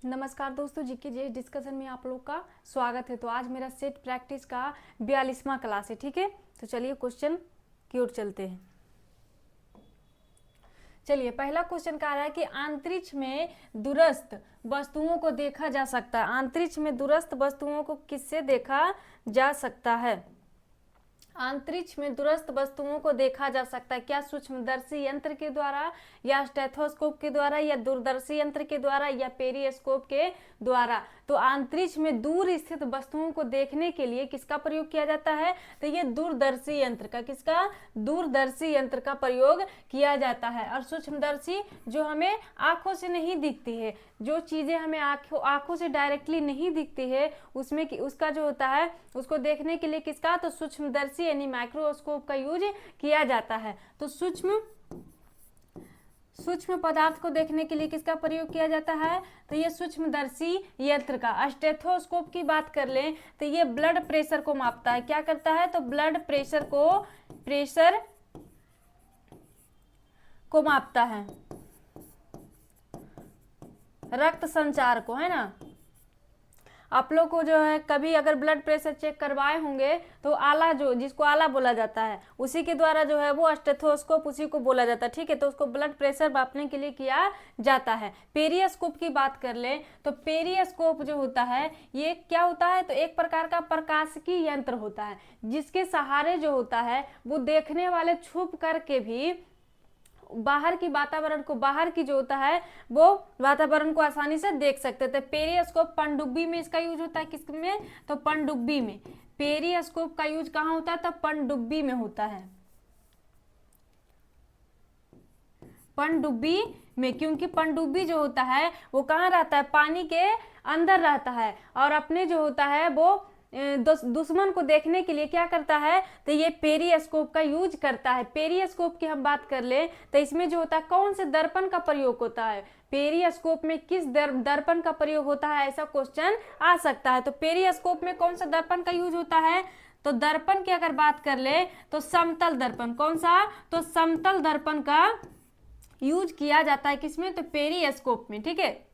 नमस्कार दोस्तों, जीके जे डिस्कशन में आप लोग का स्वागत है। तो आज मेरा सेट प्रैक्टिस का 42वां क्लास है। ठीक है, तो चलिए क्वेश्चन की ओर चलते हैं। चलिए, पहला क्वेश्चन कह रहा है कि अंतरिक्ष में दूरस्थ वस्तुओं को देखा जा सकता है। अंतरिक्ष में दूरस्थ वस्तुओं को किससे देखा जा सकता है? अंतरिक्ष में दूरस्थ वस्तुओं को देखा जा सकता है क्या? सूक्ष्मदर्शी यंत्र के द्वारा, या स्टेथोस्कोप के द्वारा, या दूरदर्शी यंत्र के द्वारा, या पेरिस्कोप के द्वारा। तो अंतरिक्ष में दूर स्थित वस्तुओं को देखने के लिए किसका प्रयोग किया जाता है? तो ये दूरदर्शी यंत्र का, किसका? दूरदर्शी यंत्र का प्रयोग किया जाता है। और सूक्ष्मदर्शी जो हमें आंखों से नहीं दिखती है, जो चीजें हमें आंखों से डायरेक्टली नहीं दिखती है, उसमें उसका जो होता है उसको देखने के लिए किसका? तो सूक्ष्मदर्शी यानी माइक्रोस्कोप का यूज किया जाता है। तो सूक्ष्म पदार्थ को देखने के लिए किसका प्रयोग किया जाता है? तो ये सूक्ष्मदर्शी यंत्र का। स्टेथोस्कोप की बात कर लें तो ये ब्लड प्रेशर को मापता है। क्या करता है? तो ब्लड प्रेशर को मापता है, रक्त संचार को, है ना। आप लोग को जो है कभी अगर ब्लड प्रेशर चेक करवाए होंगे तो आला, जो जिसको आला बोला जाता है, उसी के द्वारा जो है वो स्टेथोस्कोप उसी को बोला जाता है। ठीक है, तो उसको ब्लड प्रेशर मापने के लिए किया जाता है। पेरिस्कोप की बात कर ले तो पेरिस्कोप जो होता है ये क्या होता है? तो एक प्रकार का प्रकाशिकी यंत्र होता है, जिसके सहारे जो होता है वो देखने वाले छुप करके भी बाहर की वातावरण को, बाहर की जो होता है वो वातावरण को आसानी से देख सकते थे। पेरिस्कोप पनडुब्बी में इसका यूज होता है। किसमें? तो पनडुब्बी में। पेरिस्कोप का यूज कहाँ होता है? तो पनडुब्बी में होता है, पनडुब्बी में। क्योंकि पनडुब्बी जो होता है वो कहाँ रहता है? पानी के अंदर रहता है, और अपने जो होता है वो दुश्मन को देखने के लिए क्या करता है? तो ये पेरिस्कोप का यूज करता है। पेरिस्कोप की हम बात कर ले तो इसमें जो होता है कौन से दर्पण का प्रयोग होता है? पेरिस्कोप में किस दर्पण का प्रयोग होता है? ऐसा क्वेश्चन आ सकता है। तो पेरिस्कोप में कौन सा दर्पण का यूज होता है? तो दर्पण की अगर बात कर ले तो समतल दर्पण। कौन सा? तो समतल दर्पण का यूज किया जाता है। किसमें? तो पेरिस्कोप में। ठीक है,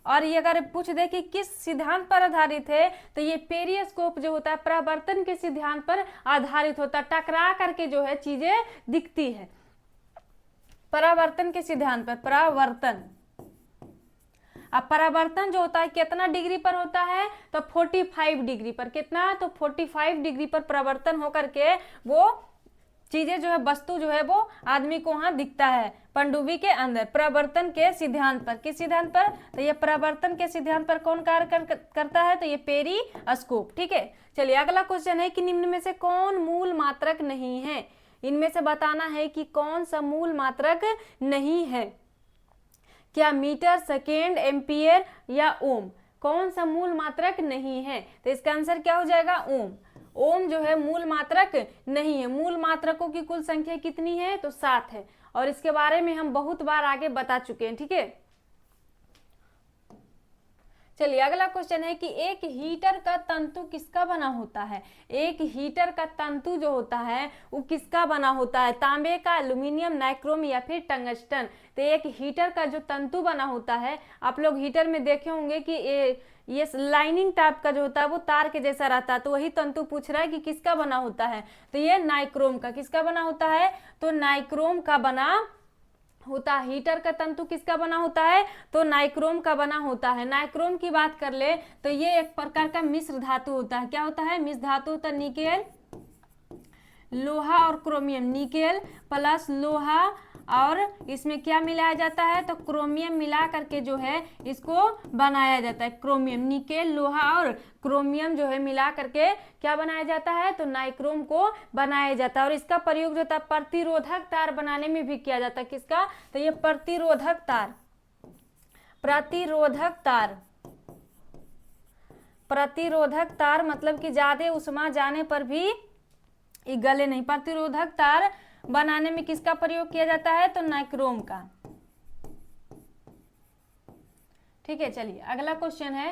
और ये अगर पूछ दे कि किस सिद्धांत पर आधारित है, तो ये पेरिस्कोप जो होता है परावर्तन के सिद्धांत पर आधारित होता है। टकरा करके जो है चीजें दिखती है, परावर्तन के सिद्धांत पर। परावर्तन, अब परावर्तन जो होता है कितना डिग्री पर होता है? तो 45 डिग्री पर। कितना? तो 45 डिग्री पर परावर्तन होकर के वो चीजें जो है, वस्तु जो है वो आदमी को वहां दिखता है पनडुब्बी के अंदर, परावर्तन के सिद्धांत पर। किस सिद्धांत पर? तो ये परावर्तन के सिद्धांत पर कौन कार्य करता है? तो ये पेरिस्कोप। ठीक है, चलिए अगला क्वेश्चन है कि निम्न में से कौन मूल मात्रक नहीं है? इनमें से बताना है कि कौन सा मूल मात्रक नहीं है। क्या मीटर, सेकेंड, एम्पियर या ओम? कौन सा मूल मात्रक नहीं है? तो इसका आंसर क्या हो जाएगा? ओम। ओम जो है मूल मात्रक नहीं है। मूल मात्रकों की कुल संख्या कितनी है? तो 7 है, और इसके बारे में हम बहुत बार आगे बता चुके हैं। ठीक है, चलिए अगला क्वेश्चन है कि एक हीटर का तंतु किसका बना होता है? एक हीटर का तंतु जो होता है वो किसका बना होता है? तांबे का, एल्यूमिनियम, नाइक्रोम या फिर टंगस्टन? तो एक हीटर का जो तंतु बना होता है, आप लोग हीटर में देखे होंगे कि ये लाइनिंग टाइप का जो होता है वो तार के जैसा रहता है। तो वही तंतु पूछ रहा है कि किसका बना होता है? तो ये नाइक्रोम का। किसका बना होता है? तो नाइक्रोम का बना होता है। हीटर का तंतु किसका बना होता है? तो नाइक्रोम का बना होता है। नाइक्रोम की बात कर ले तो ये एक प्रकार का मिश्र धातु होता है। क्या होता है? मिश्र धातु होता है। निकेल, लोहा और क्रोमियम। निकेल प्लस लोहा, और इसमें क्या मिलाया जाता है? तो क्रोमियम मिला करके जो है इसको बनाया जाता है। क्रोमियम, निकेल, लोहा और क्रोमियम जो है मिला करके क्या बनाया जाता है? तो नाइक्रोम को बनाया जाता है। और इसका प्रयोग जो होता है प्रतिरोधक तार बनाने में भी किया जाता है। किसका? तो ये प्रतिरोधक तार। प्रतिरोधक तार, प्रतिरोधक तार मतलब कि ज्यादा उष्मा जाने पर भी ये गले नहीं। प्रतिरोधक तार बनाने में किसका प्रयोग किया जाता है? तो नाइक्रोम का। ठीक है, चलिए अगला क्वेश्चन है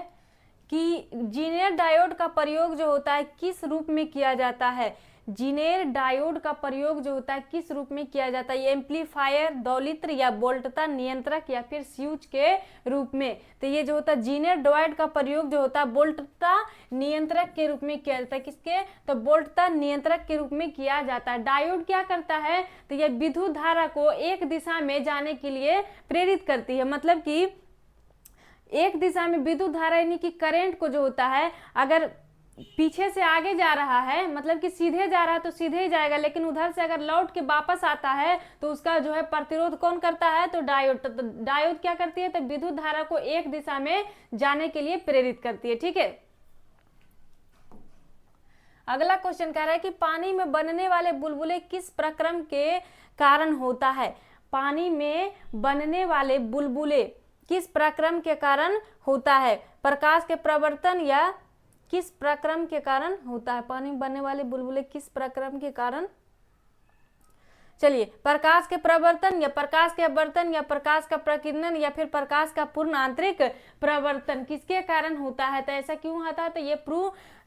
कि जीनियर डायोड का प्रयोग जो होता है किस रूप में किया जाता है? जीनेर डायोड का प्रयोग जो होता है किस रूप में किया जाता है? ये एम्पलीफायर, दोलित्र या वोल्टता नियंत्रक या फिर स्विच के रूप में। तो ये जो होता है जीनेर डायोड का प्रयोग जो होता है वोल्टता नियंत्रक के रूप में किया जाता है। किसके? तो वोल्टता नियंत्रक के रूप में किया जाता है। डायोड क्या करता है? तो ये विद्युत धारा को एक दिशा में जाने के लिए प्रेरित करती है। मतलब कि एक दिशा में विद्युत धारा यानी कि करंट को जो होता है अगर पीछे से आगे जा रहा है, मतलब कि सीधे जा रहा है तो सीधे ही जाएगा, लेकिन उधर से अगर लौट के वापस आता है तो उसका जो है प्रतिरोध कौन करता है? तो डायोड। तो डायोड क्या करती है? तो विद्युत धारा को एक दिशा में जाने के लिए प्रेरित करती है। ठीक है, अगला क्वेश्चन कह रहा है कि पानी में बनने वाले बुलबुले किस प्रक्रम के कारण होता है? पानी में बनने वाले बुलबुले किस प्रक्रम के कारण होता है? प्रकाश के प्रवर्तन या किस प्रक्रम के कारण होता है? पानी में बनने वाले बुलबुले किस प्रक्रम के कारण? चलिए, प्रकाश के प्रवर्तन या प्रकाश के अपवर्तन या प्रकाश का प्रकीर्णन या फिर प्रकाश का पूर्ण आंतरिक प्रवर्तन किसके कारण होता है? तो ऐसा क्यों होता है? तो ये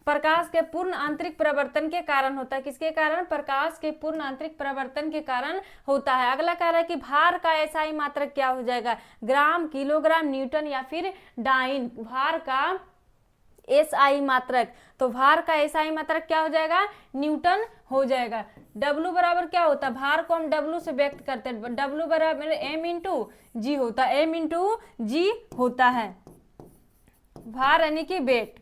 प्रकाश के पूर्ण आंतरिक प्रवर्तन के कारण होता है। किसके कारण? प्रकाश के पूर्ण आंतरिक प्रवर्तन के कारण होता है। अगला कह रहा है कि भार का एसआई मात्रक क्या हो जाएगा? ग्राम, किलोग्राम, न्यूटन या फिर डाइन। भार का एसआई मात्रक, तो भार का एसआई मात्रक क्या हो जाएगा? न्यूटन हो जाएगा। W बराबर क्या होता है? भार को हम W से व्यक्त करते हैं। W बराबर m इंटू जी होता है, m इंटू जी होता है। भार यानी कि वेट,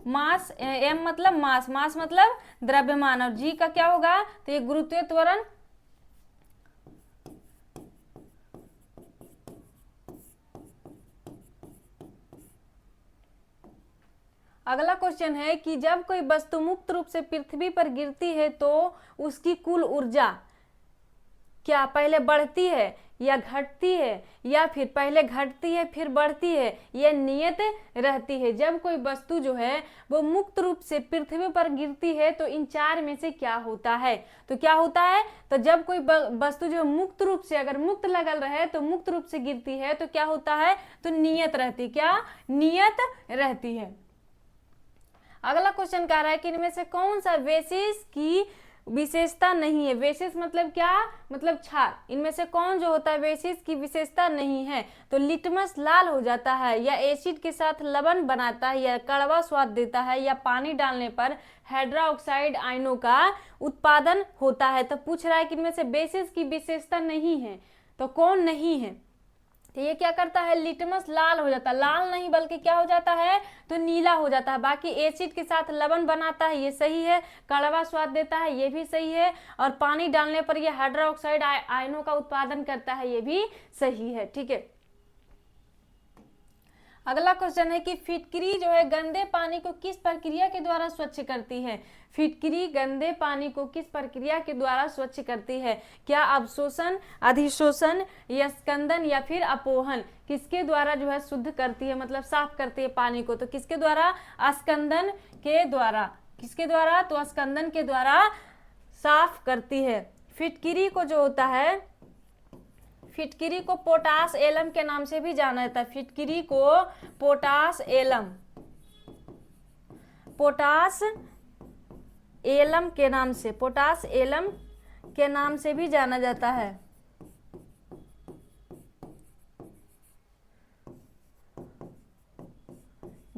मास, m मतलब मास, मास मतलब द्रव्यमान, और g का क्या होगा? तो ये गुरुत्वीय त्वरण। अगला क्वेश्चन है कि जब कोई वस्तु मुक्त रूप से पृथ्वी पर गिरती है तो उसकी कुल ऊर्जा क्या पहले बढ़ती है या घटती है, या फिर पहले घटती है फिर बढ़ती है, यह नियत रहती है? जब कोई वस्तु जो है वो मुक्त रूप से पृथ्वी पर गिरती है तो इन चार में से क्या होता है? तो क्या होता है? तो जब कोई वस्तु जो मुक्त रूप से, अगर मुक्त लगल रहे तो मुक्त रूप से गिरती है तो क्या होता है? तो नियत रहती। क्या? नियत रहती है। अगला क्वेश्चन कह रहा है कि इनमें से कौन सा बेसिस की विशेषता नहीं है? बेसिस मतलब क्या? मतलब क्षार। इनमें से कौन जो होता है बेसिस की विशेषता नहीं है? तो लिटमस लाल हो जाता है, या एसिड के साथ लवण बनाता है, या कड़वा स्वाद देता है, या पानी डालने पर हाइड्रोक्साइड आयनों का उत्पादन होता है। तो पूछ रहा है कि इनमें से बेसिस की विशेषता नहीं है, तो कौन नहीं है? तो ये क्या करता है? लिटमस लाल हो जाता है। लाल नहीं बल्कि क्या हो जाता है? तो नीला हो जाता है। बाकी एसिड के साथ लवण बनाता है, ये सही है। कड़वा स्वाद देता है, ये भी सही है। और पानी डालने पर ये हाइड्रोक्साइड आयनों का उत्पादन करता है, ये भी सही है। ठीक है, अगला क्वेश्चन है कि फिटकरी जो है गंदे पानी को किस प्रक्रिया के द्वारा स्वच्छ करती है? फिटकरी गंदे पानी को किस प्रक्रिया के द्वारा स्वच्छ करती है? क्या अवशोषण, अधिशोषण, या स्कंदन या फिर अपोहन? किसके द्वारा जो है शुद्ध करती है, मतलब साफ करती है पानी को? तो किसके द्वारा? स्कंदन के द्वारा। किसके द्वारा? तो स्कंदन के द्वारा साफ करती है। फिटकरी को जो होता है, फिटकरी को पोटास एलम के नाम से भी जाना जाता है। फिटकरी को पोटास एलम, पोटास एलम के नाम से, पोटास एलम के नाम से भी जाना जाता है।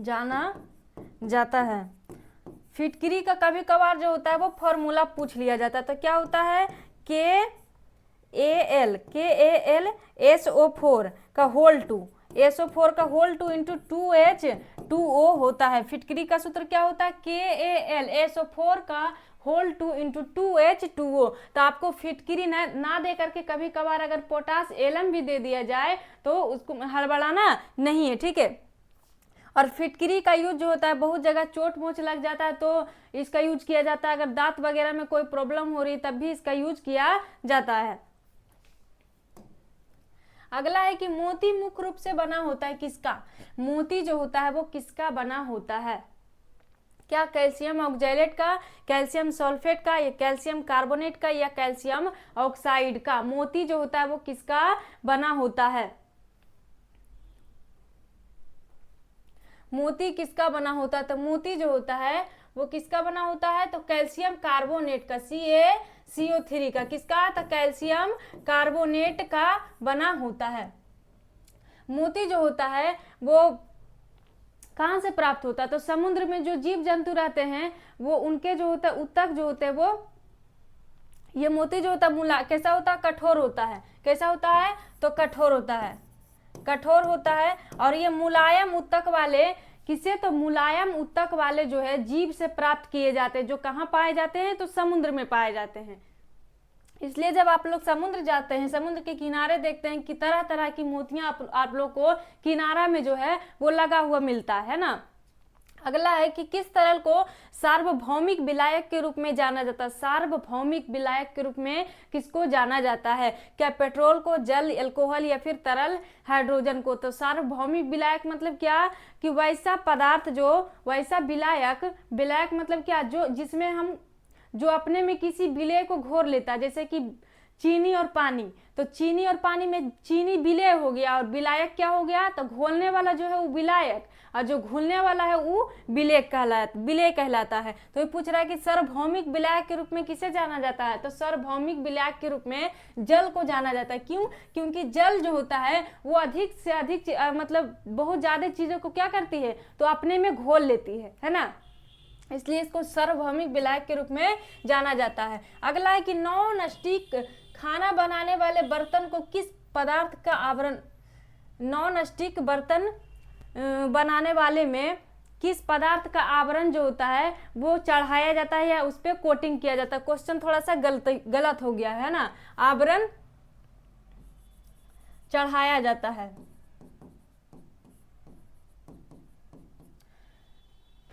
जाना जाता है। फिटकरी का कभी कभार जो होता है वो फॉर्मूला पूछ लिया जाता है। तो क्या होता है? KAL SO4 का होल 2, SO4 का होल 2 इंटू 2H2O होता है। फिटकरी का सूत्र क्या होता है? KAL SO4 का होल 2 इंटू 2H2O। तो आपको फिटकरी ना दे करके कभी कभार अगर पोटास एलम भी दे दिया जाए तो उसको हड़बड़ाना नहीं है। ठीक है, और फिटकरी का यूज जो होता है बहुत जगह चोट मोच लग जाता है तो इसका यूज किया जाता है। अगर दांत वगैरह में कोई प्रॉब्लम हो रही तब भी इसका यूज किया जाता है। अगला है कि मोती मुख्य रूप से बना होता है किसका? मोती जो होता है वो किसका बना होता है? क्या कैल्शियम ऑक्जेलेट का, कैल्शियम सल्फेट का, या कैल्शियम कार्बोनेट का, या कैल्शियम ऑक्साइड का? मोती जो होता है वो किसका बना होता है? मोती किसका बना होता है? तो मोती जो होता है वो किसका बना होता है? तो कैल्शियम कार्बोनेट का, CaCO3 का, किसका? तो कैल्शियम कार्बोनेट का बना होता है। मोती जो होता है वो कहाँ से प्राप्त होता है? तो समुद्र में जो जीव जंतु रहते हैं वो उनके जो होता है ऊतक जो होते हैं वो, ये मोती जो होता है कैसा होता है? कठोर होता है। कैसा होता है? तो कठोर होता है, कठोर होता है। और ये मुलायम ऊतक वाले, किसे? तो मुलायम ऊतक वाले जो है जीव से प्राप्त किए जाते हैं, जो कहाँ पाए जाते हैं? तो समुद्र में पाए जाते हैं। इसलिए जब आप लोग समुद्र जाते हैं, समुद्र के किनारे देखते हैं कि तरह तरह की मोतियां आप लोग को किनारा में जो है वो लगा हुआ मिलता है ना। अगला है कि किस तरल को सार्वभौमिक विलायक के रूप में जाना जाता है? सार्वभौमिक विलायक के रूप में किसको जाना जाता है? क्या पेट्रोल को, जल, अल्कोहल या फिर तरल हाइड्रोजन को? तो सार्वभौमिक विलायक मतलब क्या? कि वैसा पदार्थ जो, वैसा विलायक, विलायक मतलब क्या? जो जिसमें हम, जो अपने में किसी विलय को घोर लेता है, जैसे कि चीनी और पानी। तो चीनी और पानी में चीनी विलय हो गया और विलायक क्या हो गया? तो घोलने वाला जो है वो विलायक, और जो घुलने वाला है वो विलय कहलाता है। तो ये पूछ रहा है कि सार्वभौमिक विलायक के रूप में किसे जाना जाता है? तो सार्वभौमिक विलायक के रूप में जल को जाना जाता है। क्यों? क्योंकि जल जो होता है वो अधिक से अधिक मतलब बहुत ज्यादा चीजों को क्या करती है? तो अपने में घोल लेती है ना, इसलिए इसको सार्वभौमिक विलायक के रूप में जाना जाता है। अगला है कि नॉन स्टिक खाना बनाने वाले बर्तन को किस पदार्थ का आवरण, नॉन स्टिक बर्तन बनाने वाले में किस पदार्थ का आवरण जो होता है वो चढ़ाया जाता है या उस पर कोटिंग किया जाता है? क्वेश्चन थोड़ा सा गलत हो गया है ना। आवरण चढ़ाया जाता है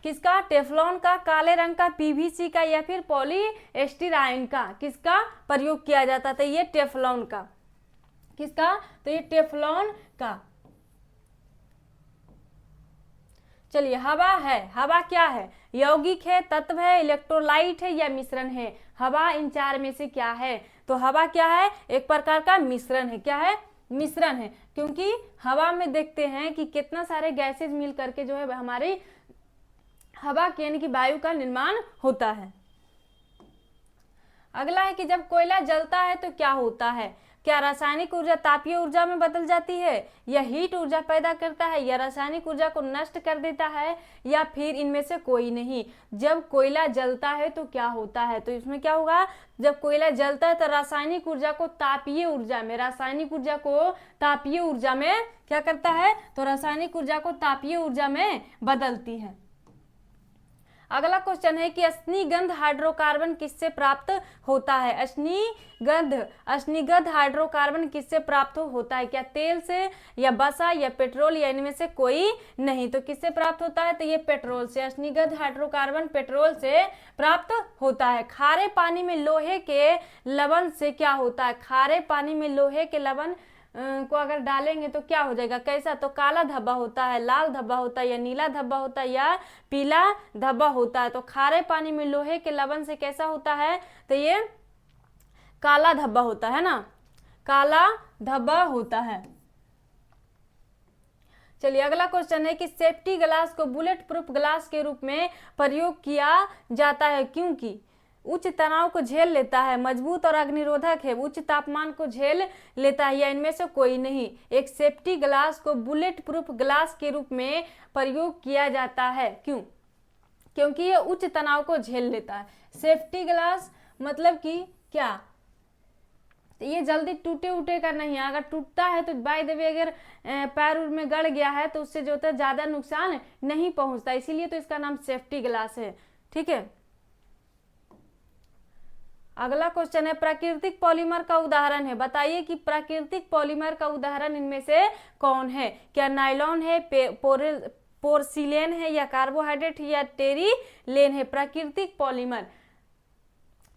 किसका? टेफ्लॉन का, काले रंग का, पीवीसी का या फिर पॉलीस्टीराइन का? किसका प्रयोग किया जाता था? ये टेफ्लॉन का। किसका? तो ये टेफ्लॉन का। चलिए, हवा है, हवा क्या है? यौगिक है, तत्व है, इलेक्ट्रोलाइट है या मिश्रण है? हवा इन चार में से क्या है? तो हवा क्या है? एक प्रकार का मिश्रण है। क्या है? मिश्रण है, क्योंकि हवा में देखते हैं कि कितना सारे गैसेज मिल करके जो है हमारी हवा के यानी कि वायु का निर्माण होता है। अगला है कि जब कोयला जलता है तो क्या होता है? क्या रासायनिक ऊर्जा तापीय ऊर्जा में बदल जाती है, या हीट ऊर्जा पैदा करता है, या रासायनिक ऊर्जा को नष्ट कर देता है, या फिर इनमें से कोई नहीं? जब कोयला जलता है तो क्या होता है? तो इसमें क्या होगा? जब कोयला जलता है तो रासायनिक ऊर्जा को तापीय ऊर्जा में, रासायनिक ऊर्जा को तापीय ऊर्जा में क्या करता है? तो रासायनिक ऊर्जा को तापीय ऊर्जा में बदलती है। अगला क्वेश्चन है कि अश्निगंध हाइड्रोकार्बन किससे प्राप्त होता है? अश्निगंध हाइड्रोकार्बन किससे प्राप्त होता है? क्या तेल से, या बसा, या पेट्रोल, या इनमें से कोई नहीं? तो किससे प्राप्त होता है? तो ये पेट्रोल से। अश्निगंध हाइड्रोकार्बन पेट्रोल से प्राप्त होता है। खारे पानी में लोहे के लवण से क्या होता है? खारे पानी में लोहे के लवण को अगर डालेंगे तो क्या हो जाएगा? कैसा? तो काला धब्बा होता है, लाल धब्बा होता है, या नीला धब्बा होता है, या पीला धब्बा होता है। तो खारे पानी में लोहे के लवण से कैसा होता है? तो ये काला धब्बा होता है ना, काला धब्बा होता है। चलिए, अगला क्वेश्चन है कि सेफ्टी ग्लास को बुलेट प्रूफ ग्लास के रूप में प्रयोग किया जाता है क्योंकि उच्च तनाव को झेल लेता है, मजबूत और अग्निरोधक है, उच्च तापमान को झेल लेता है, या इनमें से कोई नहीं? एक सेफ्टी ग्लास को बुलेट प्रूफ ग्लास के रूप में प्रयोग किया जाता है। क्यों? क्योंकि ये उच्च तनाव को झेल लेता है। सेफ्टी ग्लास मतलब कि क्या? ये जल्दी टूटे उटे का नहीं है। अगर टूटता है तो बाय द वे अगर पैर उर में गड़ गया है तो उससे जो होता है ज्यादा नुकसान नहीं पहुंचता, इसीलिए तो इसका नाम सेफ्टी ग्लास है। ठीक है। अगला क्वेश्चन है प्राकृतिक पॉलीमर का उदाहरण है, बताइए कि प्राकृतिक पॉलीमर का उदाहरण इनमें से कौन है? क्या नायलॉन है, पोर्सिलेन है, या कार्बोहाइड्रेट है, या टेरिलेन है? प्राकृतिक पॉलीमर,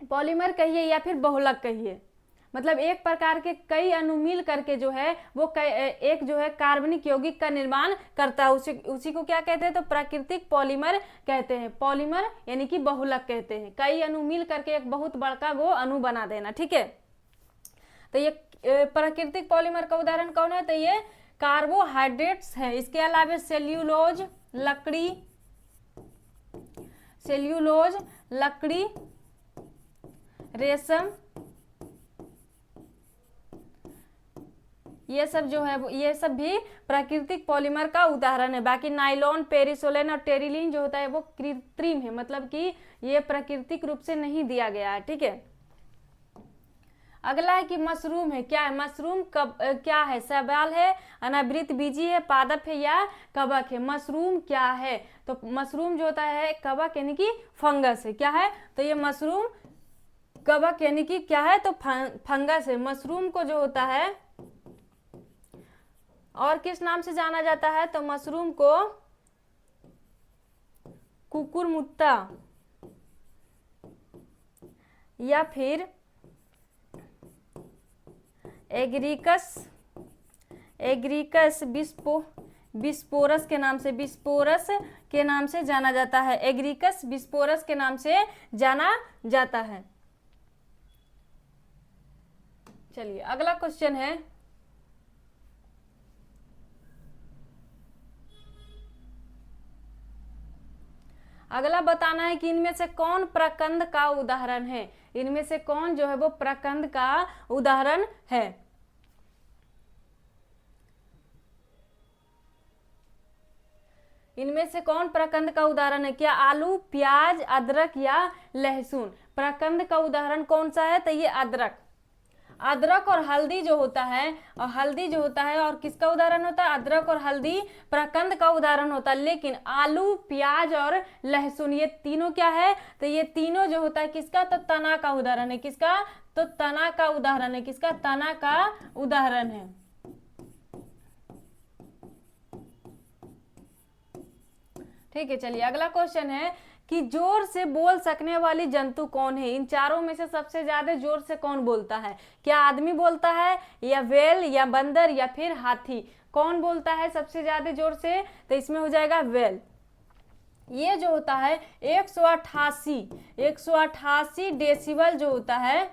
पॉलीमर कहिए या फिर बहुलक कहिए, मतलब एक प्रकार के कई अणु मिल करके जो है वो एक जो है कार्बनिक यौगिक का निर्माण करता है, उसी को क्या कहते हैं? तो प्राकृतिक पॉलीमर कहते हैं। पॉलीमर यानी कि बहुलक कहते हैं, कई अणु मिल करके एक बहुत बड़का वो अणु बना देना। ठीक है। तो ये प्राकृतिक पॉलीमर का उदाहरण कौन है? तो ये कार्बोहाइड्रेट्स है। इसके अलावा सेल्यूलोज, लकड़ी, सेल्यूलोज लकड़ी, रेशम, ये सब जो है ये सब भी प्राकृतिक पॉलीमर का उदाहरण है। बाकी नाइलॉन, पेरिसोलेन और टेरिलीन जो होता है वो कृत्रिम है, मतलब कि ये प्राकृतिक रूप से नहीं दिया गया है। ठीक है, अगला है कि मशरूम है, क्या है मशरूम, कब क्या है, सवाल है अनावृत बीजी है, पादप है या कवक है। मशरूम क्या है, तो मशरूम जो होता है कवक यानी कि फंगस है। क्या है, तो ये मशरूम कवक यानी कि क्या है, तो फंगस है। मशरूम को जो होता है और किस नाम से जाना जाता है, तो मशरूम को कुकुरमुत्ता या फिर एग्रीकस बिस्पोरस के नाम से जाना जाता है। एग्रीकस बिस्पोरस के नाम से जाना जाता है। चलिए अगला क्वेश्चन है, अगला बताना है कि इनमें से कौन प्रकंद का उदाहरण है। इनमें से कौन जो है वो प्रकंद का उदाहरण है। इनमें से कौन प्रकंद का उदाहरण है, क्या आलू, प्याज, अदरक या लहसुन। प्रकंद का उदाहरण कौन सा है, तो ये अदरक और हल्दी जो होता है, और किसका उदाहरण होता है, अदरक और हल्दी प्रकंद का उदाहरण होता है। लेकिन आलू, प्याज और लहसुन ये तीनों क्या है, तो ये तीनों जो होता है किसका, तो तना का उदाहरण है। किसका, तो तना का उदाहरण है। किसका, तना का उदाहरण है। ठीक है, चलिए अगला क्वेश्चन है कि जोर से बोल सकने वाली जंतु कौन है। इन चारों में से सबसे ज्यादा जोर से कौन बोलता है, क्या आदमी बोलता है या वेल या बंदर या फिर हाथी। कौन बोलता है सबसे ज्यादा जोर से, तो इसमें हो जाएगा वेल। ये जो होता है 188 डेसिबल जो होता है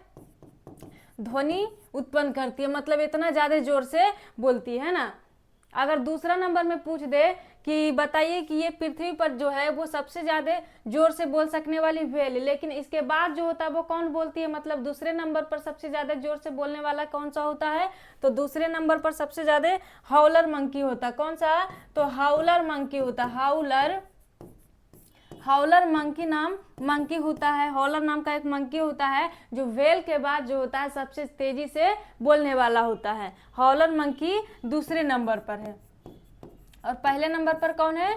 ध्वनि उत्पन्न करती है, मतलब इतना ज्यादा जोर से बोलती है ना। अगर दूसरा नंबर में पूछ दे कि बताइए कि ये पृथ्वी पर जो है वो सबसे ज्यादा जोर से बोल सकने वाली व्हेल, लेकिन इसके बाद जो होता है वो कौन बोलती है, मतलब दूसरे नंबर पर सबसे ज्यादा जोर से बोलने वाला कौन सा होता है, तो दूसरे नंबर पर सबसे ज्यादा हाउलर मंकी होता है। कौन सा, तो हाउलर मंकी होता है। हाउलर मंकी होता है। हाउलर नाम का एक मंकी होता है जो व्हेल के बाद जो होता है सबसे तेजी से बोलने वाला होता है। हाउलर मंकी दूसरे नंबर पर है और पहले नंबर पर कौन है,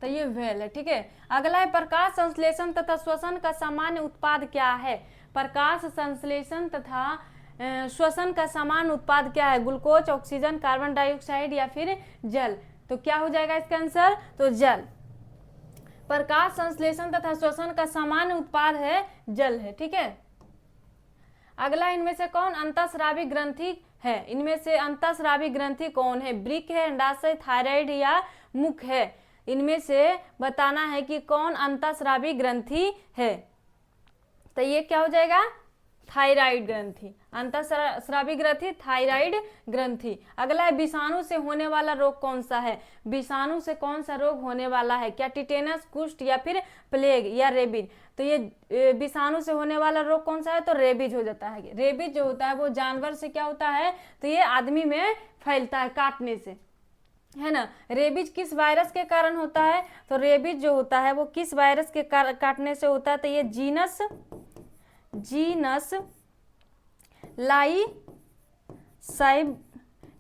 तो ये व्हेल है। ठीक है, अगला है प्रकाश संश्लेषण तथा श्वसन का सामान्य उत्पाद क्या है। प्रकाश संश्लेषण तथा श्वसन का समान उत्पाद क्या है, ग्लूकोज, ऑक्सीजन, कार्बन डाइऑक्साइड या फिर जल। तो क्या हो जाएगा इसका आंसर, तो जल। प्रकाश संश्लेषण तथा श्वसन का सामान्य उत्पाद है जल है। ठीक है, अगला इनमें से कौन अंतःस्रावी ग्रंथि है। इनमें से अंतःस्रावी ग्रंथि कौन है, वृक्क है, अंडाशय, थायराइड या मुख है। इनमें से बताना है कि कौन अंतःस्रावी ग्रंथि है, तो ये क्या हो जाएगा, थायराइड ग्रंथि। अंतःस्रावी ग्रंथि थायराइड ग्रंथि। अगला है विषाणु से होने वाला रोग कौन सा है। विषाणु से कौन सा रोग होने वाला है, क्या टिटेनस, कुष्ठ या फिर प्लेग या रेबीज। तो ये विषाणु से होने वाला रोग कौन सा है, तो रेबीज हो जाता है। रेबीज जो होता है वो जानवर से क्या होता है, तो ये आदमी में फैलता है काटने से, है ना। रेबीज किस वायरस के कारण होता है, तो रेबीज जो होता है वो किस वायरस के काटने से होता है, तो ये जीनस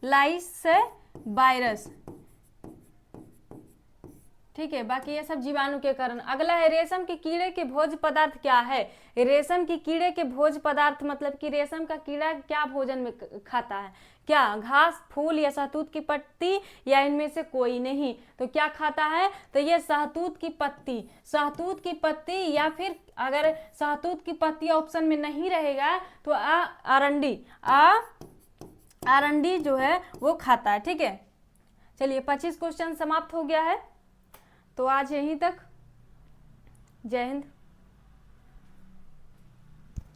लाइसेबाइरस। ठीक है, बाकी ये सब जीवाणु के कारण। अगला है रेशम के कीड़े के भोज्य पदार्थ क्या है। रेशम के कीड़े के भोज्य पदार्थ मतलब कि रेशम का कीड़ा क्या भोजन में खाता है, क्या घास, फूल या शहतूत की पत्ती या इनमें से कोई नहीं। तो क्या खाता है, तो ये शहतूत की पत्ती या फिर अगर शहतूत की पत्ती ऑप्शन में नहीं रहेगा तो अरंडी जो है वो खाता है। ठीक है, चलिए 25 क्वेश्चन समाप्त हो गया है, तो आज यहीं तक। जय हिंद।